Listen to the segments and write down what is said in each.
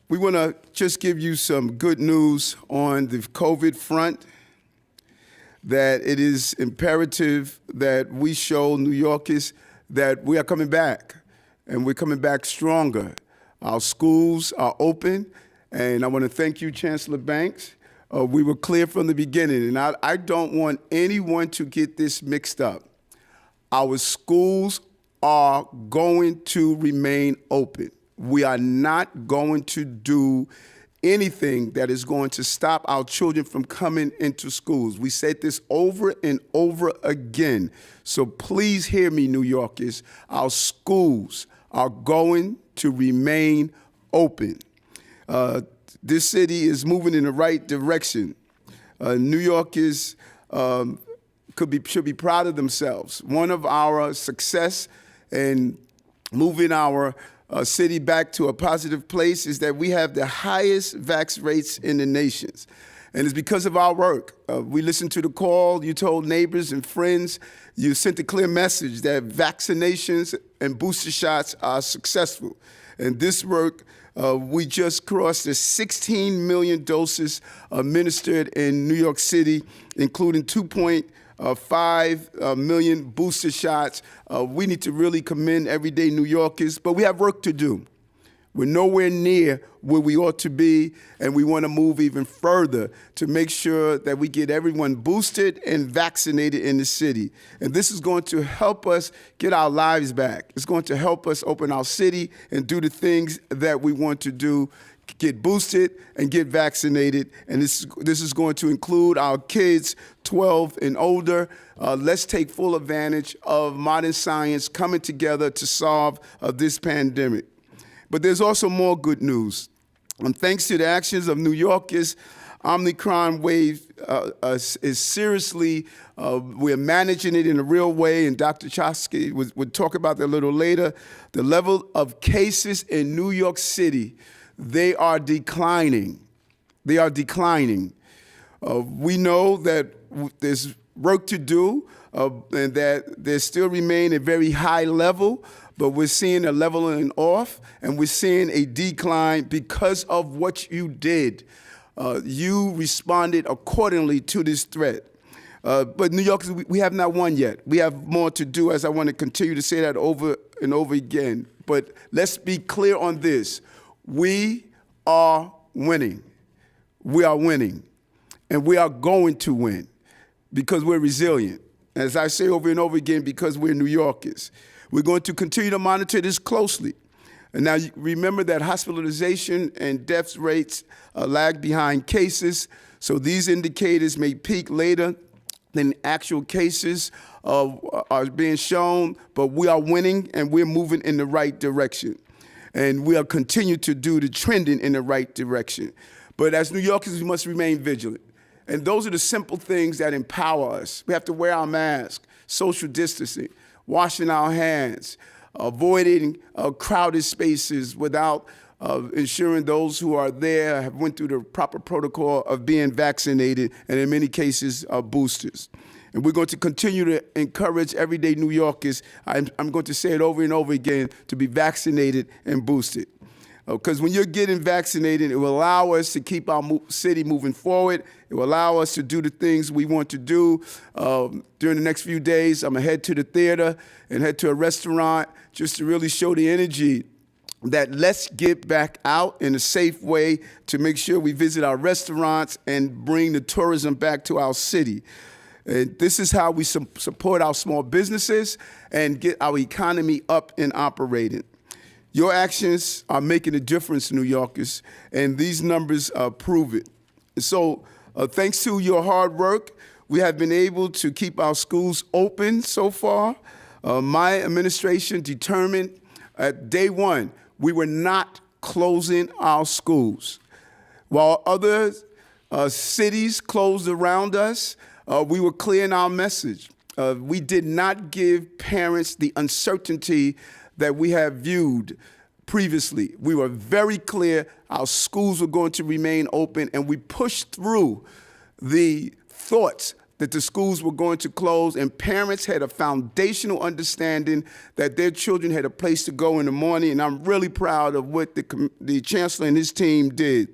We want to just give you some good news on the COVID front, that it is imperative that we show New Yorkers that we are coming back, and we're coming back stronger. Our schools are open, and I want to thank you, Chancellor Banks. We were clear from the beginning, and I don't want anyone to get this mixed up. Our schools are going to remain open. We are not going to do anything that is going to stop our children from coming into schools. We said this over and over again. So please hear me, New Yorkers. Our schools are going to remain open. This city is moving in the right direction. New Yorkers should be proud of themselves. One of our success in moving our city back to a positive place is that we have the highest vax rates in the nations. And it's because of our work. We listened to the call, you told neighbors and friends, you sent a clear message that vaccinations and booster shots are successful. And this work, we just crossed the 16 million doses administered in New York City, including 2.5 million booster shots. We need to really commend everyday New Yorkers, but we have work to do. We're nowhere near where we ought to be, and we want to move even further to make sure that we get everyone boosted and vaccinated in the city. And this is going to help us get our lives back. It's going to help us open our city and do the things that we want to do, get boosted and get vaccinated. And this is going to include our kids 12 and older. Let's take full advantage of modern science coming together to solve this pandemic. But there's also more good news. And thanks to the actions of New Yorkers, Omicron wave is seriously, we're managing it in a real way, and Dr. Chosky would talk about that a little later. The level of cases in New York City, they are declining. They are declining. We know that there's work to do, and that there still remain a very high level, but we're seeing a leveling off, and we're seeing a decline because of what you did. You responded accordingly to this threat. But New Yorkers, we have not won yet. We have more to do, as I want to continue to say that over and over again. But let's be clear on this. We are winning. We are winning. And we are going to win because we're resilient. As I say over and over again, because we're New Yorkers. We're going to continue to monitor this closely. And now remember that hospitalization and death rates lag behind cases, so these indicators may peak later than actual cases are being shown, but we are winning and we're moving in the right direction. And we'll continue to do the trending in the right direction. But as New Yorkers, we must remain vigilant. And those are the simple things that empower us. We have to wear our mask, social distancing, washing our hands, avoiding crowded spaces without ensuring those who are there have went through the proper protocol of being vaccinated, and in many cases, boosters. And we're going to continue to encourage everyday New Yorkers, I'm going to say it over and over again, to be vaccinated and boosted. Because when you're getting vaccinated, it will allow us to keep our city moving forward. It will allow us to do the things we want to do. During the next few days, I'm going to head to the theater and head to a restaurant just to really show the energy that let's get back out in a safe way to make sure we visit our restaurants and bring the tourism back to our city. And this is how we support our small businesses and get our economy up and operating. Your actions are making a difference, New Yorkers, and these numbers prove it. So thanks to your hard work, we have been able to keep our schools open so far. My administration determined at day one, we were not closing our schools. While other cities closed around us, we were clear in our message. We did not give parents the uncertainty that we have viewed previously. We were very clear our schools were going to remain open, and we pushed through the thoughts that the schools were going to close, and parents had a foundational understanding that their children had a place to go in the morning, and I'm really proud of what the chancellor and his team did.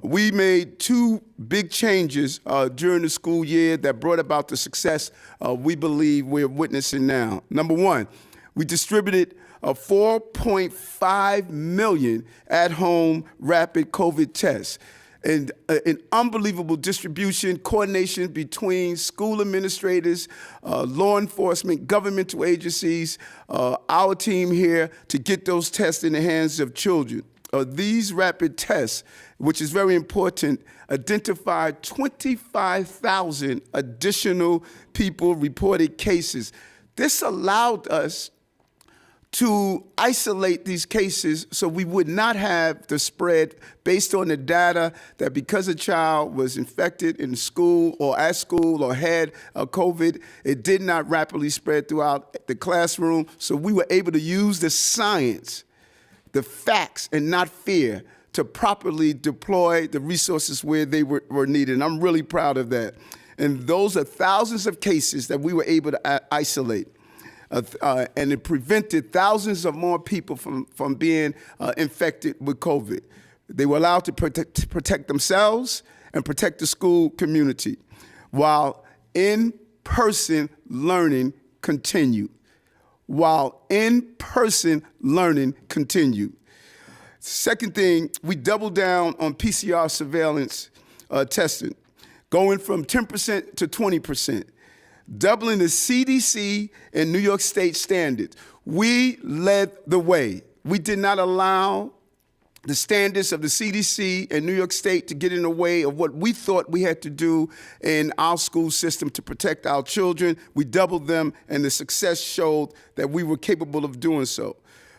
We made two big changes during the school year that brought about the success we believe we're witnessing now. Number one, we distributed 4.5 million at-home rapid COVID tests. And an unbelievable distribution, coordination between school administrators, law enforcement, governmental agencies, our team here to get those tests in the hands of children. These rapid tests, which is very important, identified 25,000 additional people reported cases. This allowed us to isolate these cases so we would not have the spread based on the data that because a child was infected in school or at school or had COVID, it did not rapidly spread throughout the classroom. So we were able to use the science, the facts, and not fear to properly deploy the resources where they were needed. And I'm really proud of that. And those are thousands of cases that we were able to isolate. And it prevented thousands of more people from being infected with COVID. They were allowed to protect themselves and protect the school community while in-person learning continued. Second thing, we doubled down on PCR surveillance testing, going from 10% to 20%. Doubling the CDC and New York State standards. We led the way. We did not allow the standards of the CDC and New York State to get in the way of what we thought we had to do in our school system to protect our children. We doubled them, and the success showed that we were capable of doing so.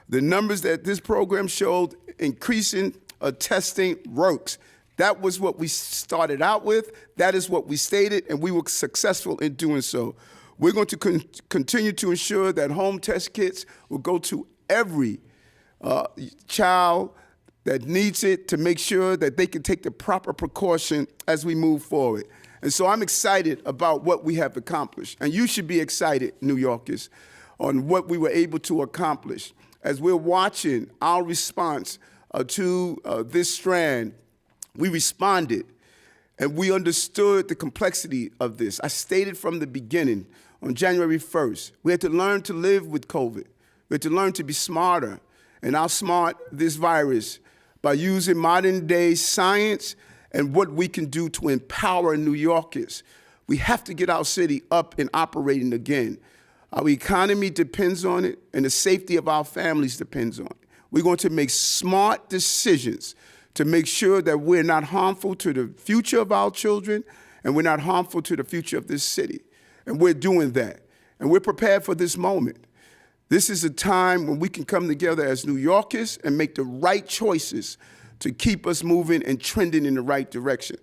The numbers that this program showed, increasing testing works. That was what we started out with. That is what we stated, and we were successful in doing so. We're going to continue to ensure that home test kits will go to every child that needs it to make sure that they can take the proper precaution as we move forward. And so I'm excited about what we have accomplished. And you should be excited, New Yorkers, on what we were able to accomplish. As we're watching our response to this strand, we responded, and we understood the complexity of this. I stated from the beginning, on January 1st, we had to learn to live with COVID. We had to learn to be smarter and outsmart this virus by using modern-day science and what we can do to empower New Yorkers. We have to get our city up and operating again. Our economy depends on it, and the safety of our families depends on it. We're going to make smart decisions to make sure that we're not harmful to the future of our children and we're not harmful to the future of this city. And we're doing that. And we're prepared for this moment. This is a time when we can come together as New Yorkers and make the right choices to keep us moving and trending in the right direction.